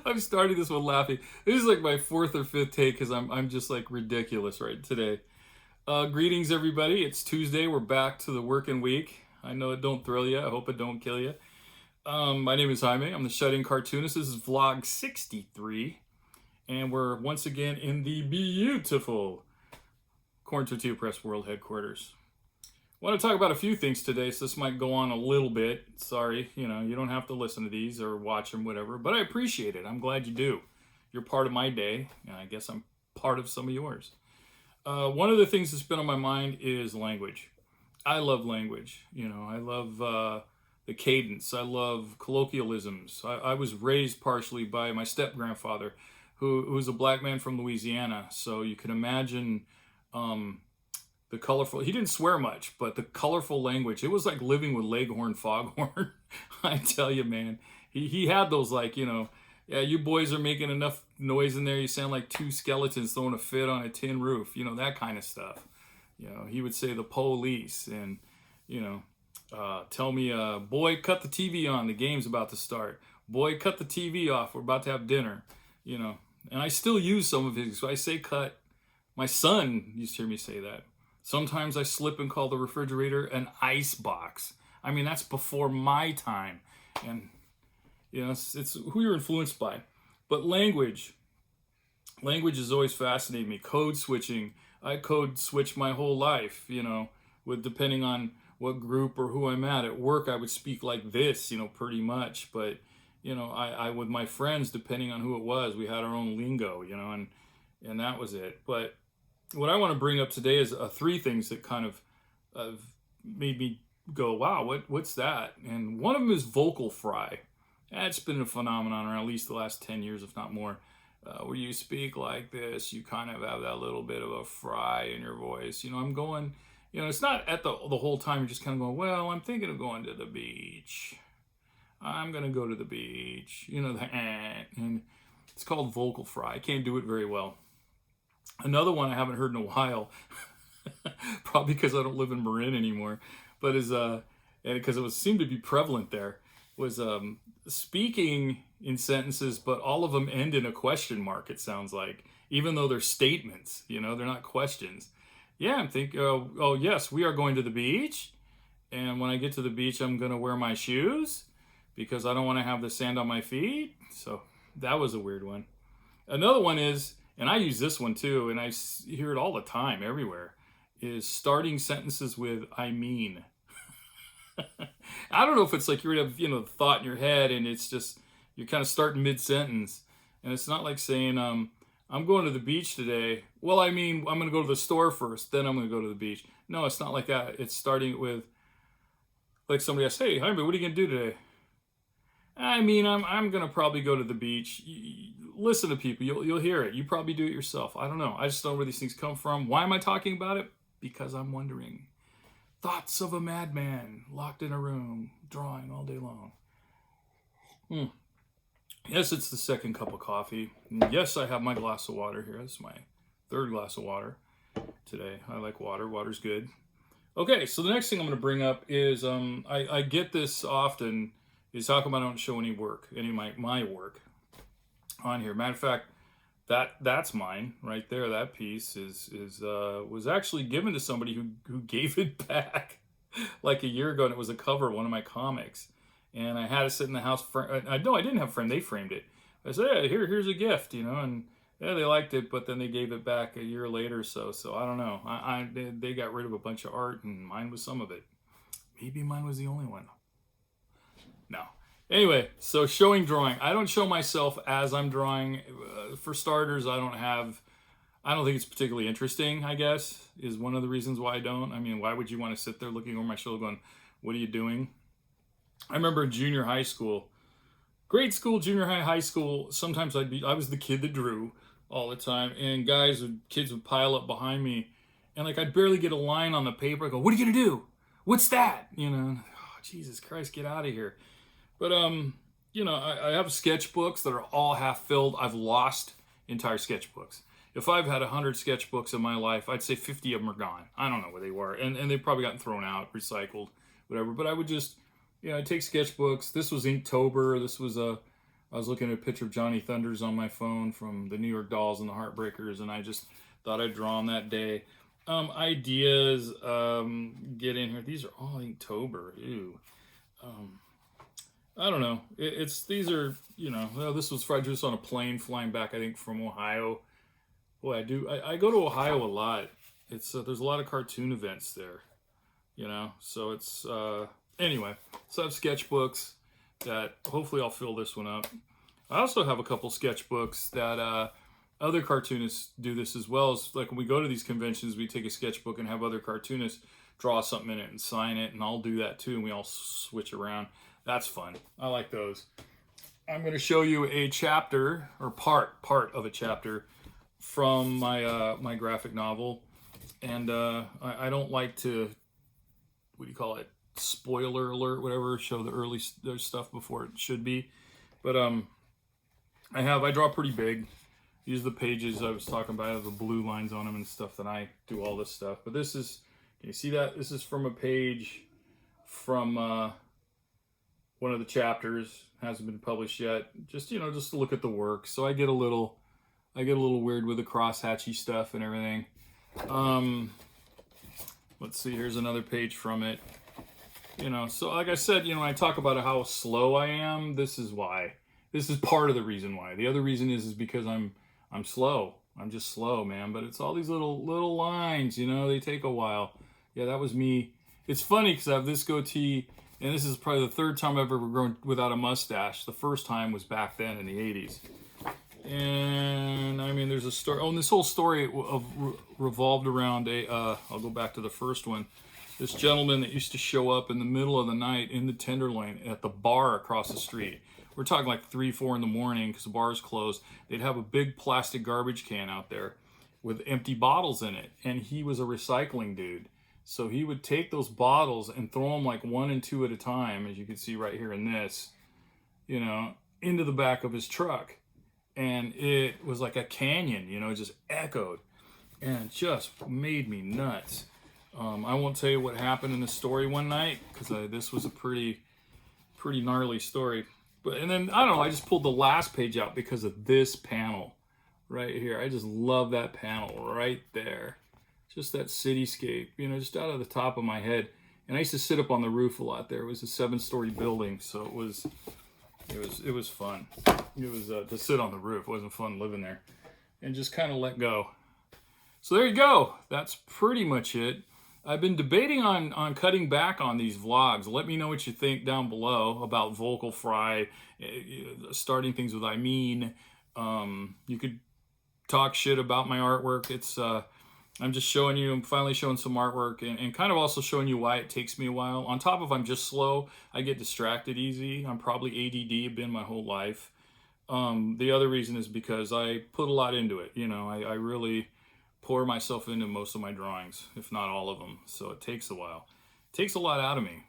I'm starting this one laughing. This is like my fourth or fifth take because I'm just like ridiculous right today. Greetings, everybody. It's Tuesday. We're back to the working week. I know it don't thrill you. I hope it don't kill you. My name is Jaime. I'm the shut-in cartoonist. This is vlog 63, and we're once again in the beautiful Corn Tortilla Press World Headquarters. I want to talk about a few things today, so this might go on a little bit. Sorry, you don't have to listen to these or watch them, whatever, but I appreciate it. I'm glad you do. You're part of my day, and I guess I'm part of some of yours. One of the things that's been on my mind is language. I love language. I love the cadence. I love colloquialisms. I was raised partially by my step-grandfather, who was a black man from Louisiana, so you can imagine the colorful, he didn't swear much, but the colorful language, it was like living with Leghorn Foghorn. I tell you, man, he had those yeah, you boys are making enough noise in there, you sound like two skeletons throwing a fit on a tin roof, that kind of stuff. He would say the police and, tell me, boy, cut the TV on, the game's about to start. Boy, cut the TV off, we're about to have dinner, and I still use some of his, so I say cut. My son used to hear me say that. Sometimes I slip and call the refrigerator an ice box. I mean, that's before my time. And, it's who you're influenced by. But language has always fascinated me. Code switching. I code switch my whole life, with depending on what group or who I'm at work, I would speak like this, pretty much. But, I with my friends, depending on who it was, we had our own lingo, and that was it. But what I want to bring up today is three things that kind of made me go, wow, what's that? And one of them is vocal fry. That's been a phenomenon around at least the last 10 years, if not more, where you speak like this, you kind of have that little bit of a fry in your voice. I'm going, it's not at the whole time, you're just kind of going, well, I'm thinking of going to the beach. I'm going to go to the beach. And it's called vocal fry. I can't do it very well. Another one I haven't heard in a while, probably because I don't live in Marin anymore, but and because it seemed to be prevalent there, was speaking in sentences, but all of them end in a question mark, it sounds like, even though they're statements, they're not questions. Yeah, I'm thinking, oh yes, we are going to the beach, and when I get to the beach, I'm going to wear my shoes, because I don't want to have the sand on my feet. So that was a weird one. Another one is, and I use this one too, and I hear it all the time, everywhere, is starting sentences with, I mean. I don't know if it's like you're going to have, the thought in your head, and it's just, you're kind of starting mid-sentence. And it's not like saying, I'm going to the beach today. Well, I mean, I'm going to go to the store first, then I'm going to go to the beach. No, it's not like that. It's starting with, like somebody asks, hey, Jaime, what are you going to do today? I mean, I'm going to probably go to the beach. Listen to people. You'll hear it. You probably do it yourself. I don't know. I just don't know where these things come from. Why am I talking about it? Because I'm wondering. Thoughts of a madman locked in a room, drawing all day long. Yes, it's the second cup of coffee. And yes, I have my glass of water here. This is my third glass of water today. I like water. Water's good. Okay, so the next thing I'm going to bring up is I get this often, is how come I don't show any of my work on here. Matter of fact, that's mine right there. That piece was actually given to somebody who gave it back like a year ago, and it was a cover of one of my comics. And I had it sit in the house. I didn't have a frame. They framed it. I said, yeah, here's a gift, and yeah, they liked it, but then they gave it back a year later. So I don't know. They got rid of a bunch of art, and mine was some of it. Maybe mine was the only one. No. Anyway, so showing drawing. I don't show myself as I'm drawing. For starters, I don't think it's particularly interesting, I guess, is one of the reasons why I don't. I mean, why would you want to sit there looking over my shoulder going, what are you doing? I remember in junior high school, grade school, junior high school, sometimes I was the kid that drew all the time, and kids would pile up behind me, and I'd barely get a line on the paper. I go, what are you going to do? What's that? Oh, Jesus Christ, get out of here. But, I have sketchbooks that are all half filled. I've lost entire sketchbooks. If I've had 100 sketchbooks in my life, I'd say 50 of them are gone. I don't know where they were. And they've probably gotten thrown out, recycled, whatever. But I would just, I'd take sketchbooks. This was Inktober. This was I was looking at a picture of Johnny Thunders on my phone from the New York Dolls and the Heartbreakers, and I just thought I'd draw on that day. Ideas, get in here. These are all Inktober. Ew. I don't know. These are, well, this was Friday just on a plane flying back, I think, from Ohio. Boy, I go to Ohio a lot. It's there's a lot of cartoon events there, so it's anyway. So I have sketchbooks that hopefully I'll fill this one up. I also have a couple sketchbooks that other cartoonists do this as well. It's like when we go to these conventions, we take a sketchbook and have other cartoonists draw something in it and sign it, and I'll do that too, and we all switch around. That's fun. I like those. I'm going to show you a chapter, or part of a chapter from my my graphic novel, and I don't like to, what do you call it, spoiler alert, whatever, show the early stuff before it should be, but I draw pretty big. These are the pages I was talking about. I have the blue lines on them and stuff that I do all this stuff. But this is, can you see that? This is from a page from one of the chapters. Hasn't been published yet. Just, just to look at the work. So I get a little weird with the crosshatchy stuff and everything. Let's see, here's another page from it. So like I said, when I talk about how slow I am, this is why. This is part of the reason why. The other reason is because I'm slow. I'm just slow, man. But it's all these little lines, they take a while. Yeah, that was me. It's funny because I have this goatee, and this is probably the third time I've ever grown without a mustache. The first time was back then in the 80s. And I mean, there's a story. Oh, and this whole story revolved around I'll go back to the first one. This gentleman that used to show up in the middle of the night in the Tenderloin at the bar across the street. We're talking like 3, 4 in the morning because the bar's closed. They'd have a big plastic garbage can out there with empty bottles in it. And he was a recycling dude. So he would take those bottles and throw them like 1 and 2 at a time, as you can see right here in this, into the back of his truck. And it was like a canyon, it just echoed and just made me nuts. I won't tell you what happened in the story one night because this was a pretty gnarly story. And then, I don't know, I just pulled the last page out because of this panel right here. I just love that panel right there. Just that cityscape, just out of the top of my head. And I used to sit up on the roof a lot there. It was a 7-story building, so it was fun. It was to sit on the roof. It wasn't fun living there. And just kind of let go. So there you go. That's pretty much it. I've been debating on cutting back on these vlogs. Let me know what you think down below about Vocal Fry, starting things with I mean. You could talk shit about my artwork. I'm just showing you, I'm finally showing some artwork and kind of also showing you why it takes me a while. On top of I'm just slow, I get distracted easy. I'm probably ADD, been my whole life. The other reason is because I put a lot into it. I really pour myself into most of my drawings, if not all of them. So it takes a while. It takes a lot out of me.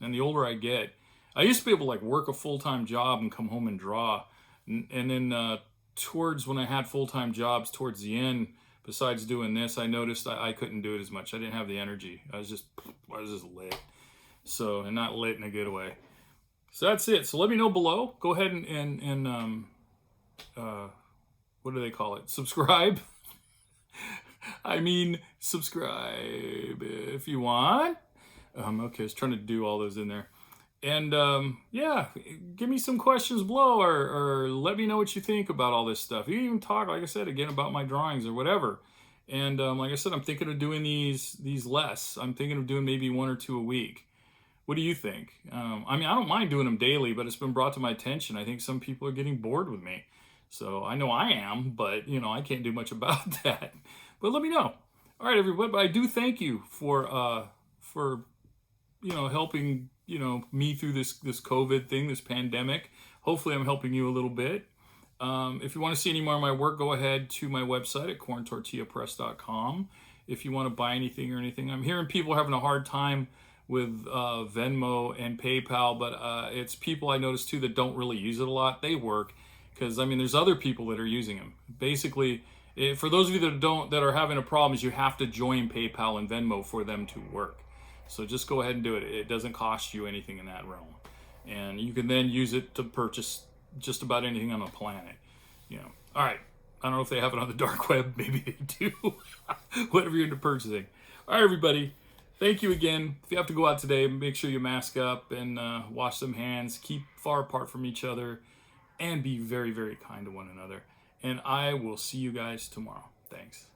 And the older I get, I used to be able to like work a full-time job and come home and draw. And then towards when I had full-time jobs towards the end, besides doing this, I noticed I couldn't do it as much. I didn't have the energy. I was just lit. So, and not lit in a good way. So that's it. So let me know below. Go ahead and what do they call it? Subscribe. I mean, subscribe if you want. Okay, I was trying to do all those in there. And yeah, give me some questions below, or let me know what you think about all this stuff. You can even talk, like I said, again about my drawings or whatever. And like I said, I'm thinking of doing these less. I'm thinking of doing maybe 1 or 2 a week. What do you think? I mean, I don't mind doing them daily, but it's been brought to my attention. I think some people are getting bored with me. So I know I am, but I can't do much about that. But let me know. All right, everybody. But I do thank you for helping me through this COVID thing, this pandemic. Hopefully, I'm helping you a little bit. If you want to see any more of my work, go ahead to my website at corntortillapress.com. If you want to buy anything or anything, I'm hearing people are having a hard time with Venmo and PayPal, but it's people I notice too that don't really use it a lot. They work because I mean, there's other people that are using them. Basically, for those of you that are having a problem, is you have to join PayPal and Venmo for them to work. So just go ahead and do it. It doesn't cost you anything in that realm, and you can then use it to purchase just about anything on the planet. All right. I don't know if they have it on the dark web. Maybe they do. Whatever you're into purchasing. All right, everybody. Thank you again. If you have to go out today, make sure you mask up and wash some hands. Keep far apart from each other. And be very, very kind to one another. And I will see you guys tomorrow. Thanks.